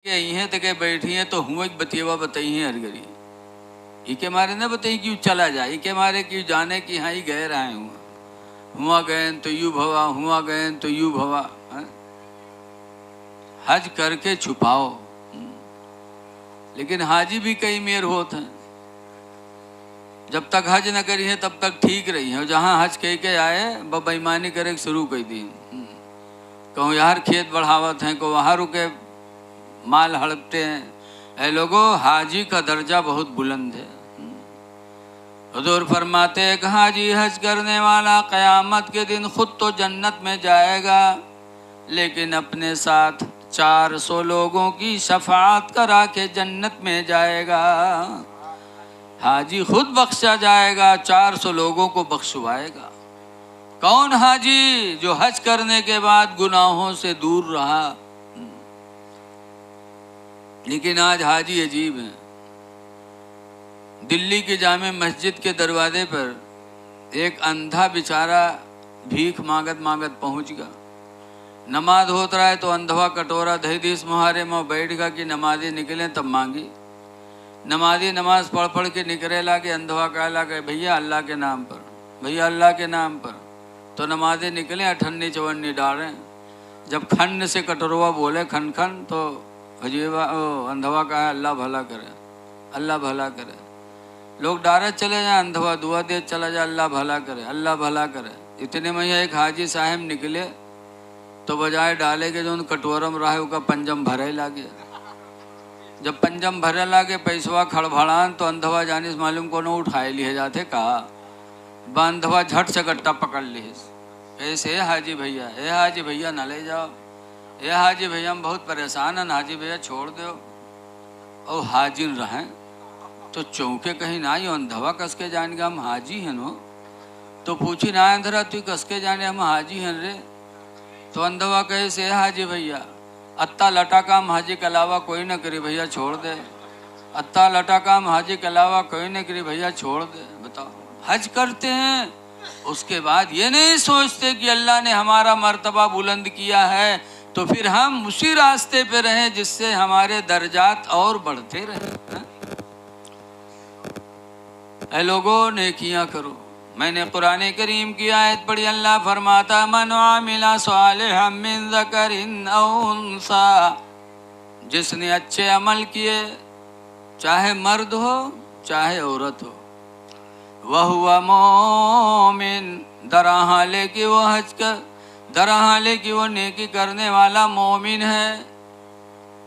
કે અહીંયા તકે बैठी हैं तो હું एक बतिएवा बताई हैं हरगरी ई के मारे न बताई क्यों चला जाए, ई के मारे क्यों जाने कि हाँ ही गए रहे हुआ गए तो यू भवा, हुआ गए तो यू भवा। हज करके छुपाओ, लेकिन हाजी भी कई मेर होते हैं। जब तक हज न करी है तब तक ठीक रही है, जहाँ हज कह के आए बेईमानी करे शुरू कर दी। कहूँ यार खेत बढ़ावत हैं, को वहाँ रुके माल हड़पते हैं। ऐ लोगों, हाजी का दर्जा बहुत बुलंद है। हुजूर फरमाते हैं कि हाजी हज करने वाला क़यामत के दिन खुद तो जन्नत में जाएगा, लेकिन अपने साथ 400 लोगों की शफाअत करा के जन्नत में जाएगा। हाजी खुद बख्शा जाएगा, 400 लोगों को बख्शवाएगा। कौन हाजी? जो हज करने के बाद गुनाहों से दूर रहा। लेकिन आज हाजी अजीब हैं। दिल्ली की जामे मस्जिद के दरवाजे पर एक अंधा बेचारा भीख मांगत मांगत पहुंच गया। नमाज होता रहा है तो अंधवा कटोरा दही दिस मुहारे में बैठ गया कि नमाजी निकले तब मांगी। नमाजी नमाज पढ़ पढ़ के निकले ला के अंधवा कहला कि भैया अल्लाह के नाम पर, भैया अल्लाह के नाम पर। तो नमाजी निकले अठन्नी चवन्नी डालें। जब खन से कटोरवा बोले खन खन, तो अजीबा अंधवा कहा अल्लाह भला करे, अल्लाह भला करे। लोग डायरेक्ट चले जाए, अंधवा दुआ दे चला जाए अल्लाह भला करे, अल्लाह भला करे। इतने में एक हाजी साहब निकले तो बजाय डाले के जो उन कटोरम रहा है उसका पंजम भरे लागे। जब पंजम भरे लागे पैसवा खड़भड़ान, तो अंधवा जानिस मालूम को न उठाए लिए जाते। कहा अंधवा झट से गट्टा पकड़ लिस। ऐसे हाजी भैया, ए हाजी भैया न ले जाओ, ए हाजी भैया हम बहुत परेशान हैं, हाजी भैया छोड़ दो। और हाजिर रहें तो चौके कहीं ना यो अंधवा कसके जान के हम हाजी हैं नो। तो पूछी ना अंधरा तू कसके जाने हम हाजी हैं रे। तो अंधवा कहे से हाजी भैया अत्ता लटा काम हाजी के अलावा कोई न करी भैया छोड़ दे, अत्ता लटा काम हाजी के अलावा कोई न करी भैया छोड़ दे। बताओ, हज करते हैं उसके बाद ये नहीं सोचते कि अल्लाह ने हमारा मर्तबा बुलंद किया है, तो फिर हम उसी रास्ते पे रहें जिससे हमारे दर्जात और बढ़ते रहें। ऐ लोगों, नेकियां करो। मैंने कुरान करीम की आयत पढ़ी, अल्लाह फरमाता मन आमिला सालिहम मिन ज़करिन औ उन्सा, जिसने अच्छे अमल किए, चाहे मर्द हो चाहे औरत हो, वह हुआ मोमिन, दरहाले कि वो हज कर, दरहाले कि वो नेकी करने वाला मोमिन है।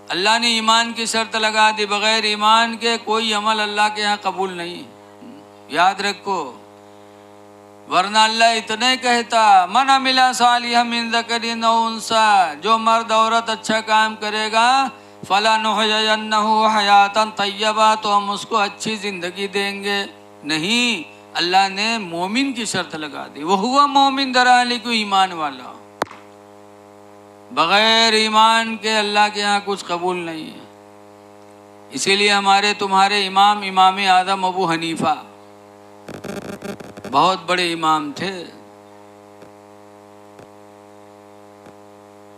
अल्लाह ने ईमान की शर्त लगा दी, बगैर ईमान के कोई अमल अल्लाह के यहाँ कबूल नहीं। याद रखो, वरना अल्लाह इतने कहता मन अमिला सालिहम मिन ज़करिन औ उन्सा, जो मर्द औरत अच्छा काम करेगा फलानुहयन्नहु हयातन तय्यबा, तो हम उसको अच्छी ज़िंदगी देंगे। नहीं, अल्लाह ने मोमिन की शर्त लगा दी। वो हुआ मोमिन दराली को ईमान वाला। बग़ैर ईमान के अल्लाह के यहाँ कुछ कबूल नहीं है। इसीलिए हमारे तुम्हारे इमाम इमाम आदम अबू हनीफा बहुत बड़े इमाम थे।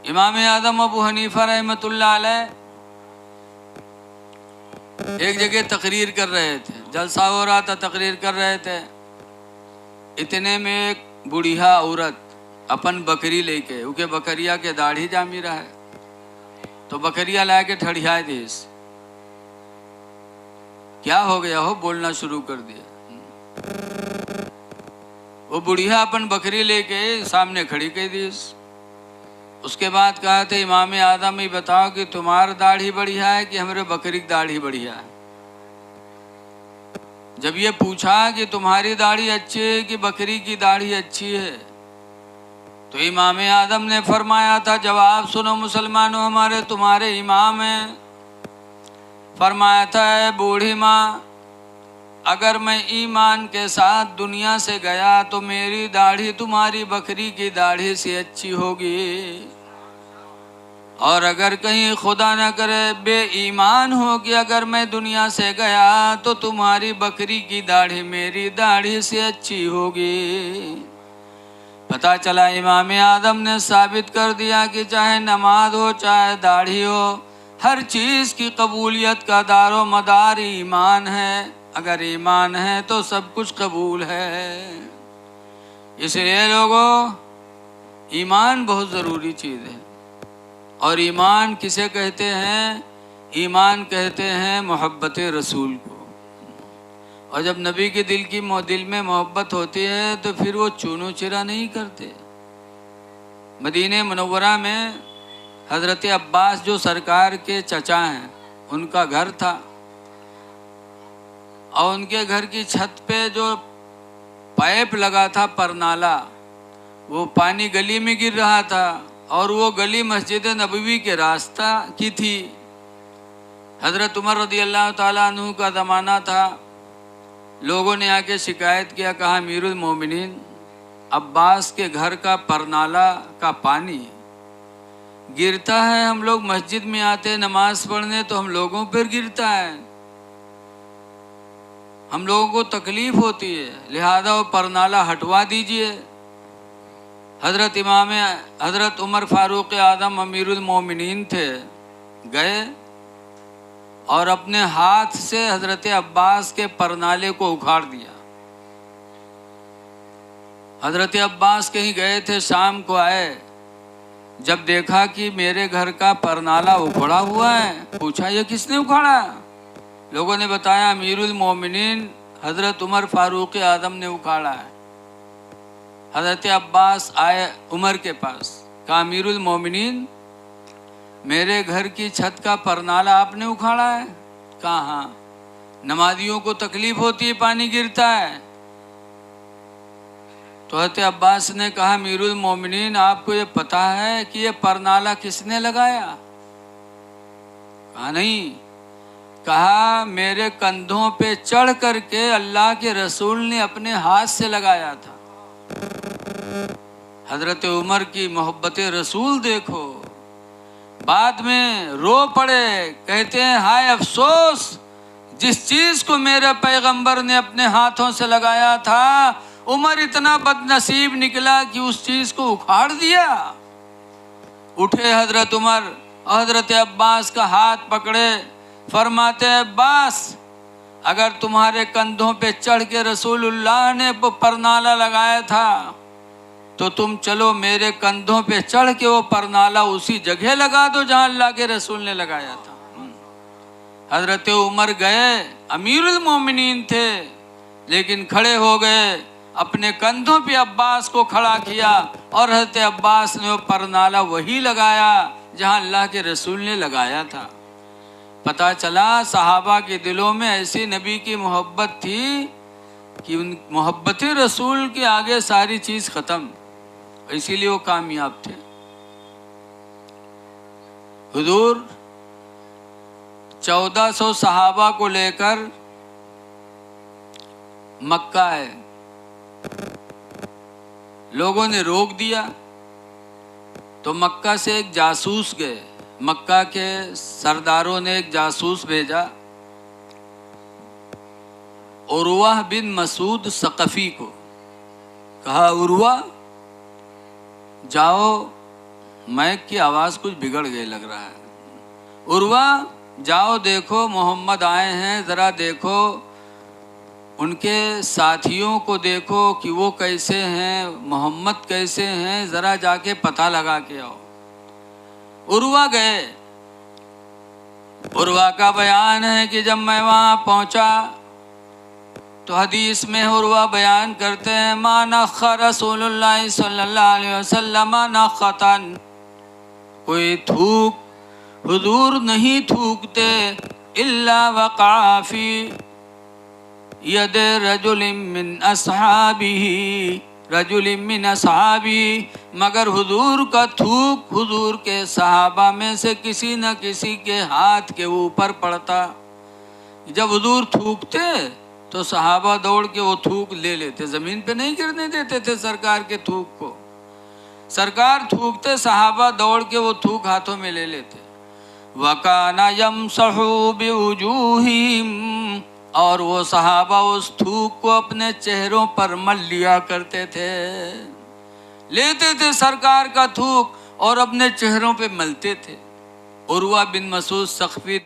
इमाम आदम अबू हनीफा रहमतुल्लाह अलैह एक जगह तकरीर कर रहे थे, जलसा हो रहा था, तकरीर कर रहे थे। इतने में एक बुढ़िया औरत अपन बकरी लेके, उनके बकरिया के दाढ़ी जामी रहा है, तो बकरिया ला के ठड़िया देश। क्या हो गया हो, बोलना शुरू कर दिया। वो बुढ़िया अपन बकरी लेके सामने खड़ी कर दी। उसके बाद कहा थे इमाम आदम ही बताओ कि तुम्हारा दाढ़ी बढ़िया है कि हमारे बकरी की दाढ़ी बढ़िया है। जब ये पूछा कि तुम्हारी दाढ़ी अच्छी है कि बकरी की दाढ़ी अच्छी है, तो इमाम आदम ने फरमाया था, जवाब सुनो मुसलमानों, हमारे तुम्हारे इमाम हैं। फरमाया था, बूढ़ी माँ, अगर मैं ईमान के साथ दुनिया से गया तो मेरी दाढ़ी तुम्हारी बकरी की दाढ़ी से अच्छी होगी, और अगर कहीं खुदा न करे बेईमान हो कि अगर मैं दुनिया से गया तो तुम्हारी बकरी की दाढ़ी मेरी दाढ़ी से अच्छी होगी। पता चला इमाम आदम ने साबित कर दिया कि चाहे नमाज हो चाहे दाढ़ी हो, ہر چیز کی قبولیت کا دار و مدار ایمان ہے. اگر ایمان ہے تو سب کچھ قبول ہے. اس لیے لوگوں، ایمان بہت ضروری چیز ہے. اور ایمان کسے کہتے ہیں؟ ایمان کہتے ہیں محبت رسول کو. اور جب نبی کے دل میں محبت ہوتی ہے تو پھر وہ چونو چرا نہیں کرتے. مدینہ منورہ میں حضرت عباس جو سرکار کے چچا ہیں، ان کا گھر تھا، اور ان کے گھر کی چھت پہ جو پائپ لگا تھا پرنالہ، وہ پانی گلی میں گر رہا تھا، اور وہ گلی مسجد نبوی کے راستہ کی تھی. حضرت عمر رضی اللہ تعالیٰ عنہ کا زمانہ تھا. لوگوں نے آ کے شکایت کیا، کہا امیر المومنین، عباس کے گھر کا پرنالہ کا پانی گرتا ہے، ہم لوگ مسجد میں آتے نماز پڑھنے تو ہم لوگوں پر گرتا ہے، ہم لوگوں کو تکلیف ہوتی ہے، لہذا وہ پرنالہ ہٹوا دیجئے. حضرت عمر فاروق اعظم امیر المومنین تھے، گئے اور اپنے ہاتھ سے حضرت عباس کے پرنالے کو اکھاڑ دیا. حضرت عباس کہیں گئے تھے، شام کو آئے، جب دیکھا کہ میرے گھر کا پرنالہ اکھڑا ہوا ہے، پوچھا یہ کس نے اکھاڑا؟ لوگوں نے بتایا امیر المومنین حضرت عمر فاروق اعظم نے اکھاڑا ہے. حضرت عباس آئے عمر کے پاس، کہا امیر المومنین، میرے گھر کی چھت کا پرنالہ آپ نے اکھاڑا ہے؟ کہا ہاں. نمازیوں کو تکلیف ہوتی ہے، پانی گرتا ہے. تو حضرت عباس نے کہا امیر المومنین، آپ کو یہ پتہ ہے کہ یہ پرنالہ کس نے لگایا؟ کہا نہیں. کہا میرے کندھوں پہ چڑھ کر کے اللہ کے رسول نے اپنے ہاتھ سے لگایا تھا. حضرت عمر کی محبت رسول دیکھو. بعد میں رو پڑے، کہتے ہیں ہائے افسوس، جس چیز کو میرے پیغمبر نے اپنے ہاتھوں سے لگایا تھا، عمر اتنا بد نصیب نکلا کہ اس چیز کو اکھاڑ دیا. اٹھے حضرت عمر، حضرت عباس کا ہاتھ پکڑے، فرماتے ہیں عباس، اگر تمہارے کندھوں پہ چڑھ کے رسول اللہ نے پرنالہ لگایا تھا تو تم چلو میرے کندھوں پہ چڑھ کے وہ پرنالہ اسی جگہ لگا دو جہاں اللہ کے رسول نے لگایا تھا. حضرت عمر گئے، امیر المومنین تھے، لیکن کھڑے ہو گئے، اپنے کندھوں پہ عباس کو کھڑا کیا، اور حضرت عباس نے وہ پرنالہ وہی لگایا جہاں اللہ کے رسول نے لگایا تھا. پتہ چلا صحابہ کے دلوں میں ایسی نبی کی محبت تھی کہ ان محبت رسول کے آگے ساری چیز ختم، اسی لیے وہ کامیاب تھے. حضور 1400 صحابہ کو لے کر مکہ آئے. لوگوں نے روک دیا تو مکہ سے ایک جاسوس گئے. مکہ کے سرداروں نے ایک جاسوس بھیجا، عروہ بن مسعود ثقفی کو. کہا عروہ جاؤ، مائک کی آواز کچھ بگڑ گئی لگ رہا ہے. عروہ جاؤ، دیکھو محمد آئے ہیں، ذرا دیکھو ان کے ساتھیوں کو، دیکھو کہ وہ کیسے ہیں، محمد کیسے ہیں، ذرا جا کے پتہ لگا کے آؤ. عروہ گئے. عروہ کا بیان ہے کہ جب میں وہاں پہنچا تو حدیث میں عروہ بیان کرتے ہیں ما نخ رسول اللہ صلی اللہ علیہ وسلم نخطن، کوئی تھوک حضور نہیں تھوکتے الا وقع فی ید رجل من اصحابہ، مگر حضور کا تھوک حضور کے صحابہ میں سے کسی نہ کسی کے ہاتھ کے اوپر پڑتا. جب حضور تھوکتے تو صحابہ دوڑ کے وہ تھوک لے لیتے، زمین پہ نہیں گرنے دیتے تھے سرکار کے تھوک کو. سرکار تھوکتے، صحابہ دوڑ کے وہ تھوک ہاتھوں میں لے لیتے. وَكَانَ يَمْسَحُ بِوُجُوهِهِمْ، اور وہ صحابہ اس تھوک کو اپنے چہروں پر مل لیا کرتے تھے. لیتے تھے سرکار کا تھوک اور اپنے چہروں پہ ملتے تھے. عروہ بن مسعود ثقفی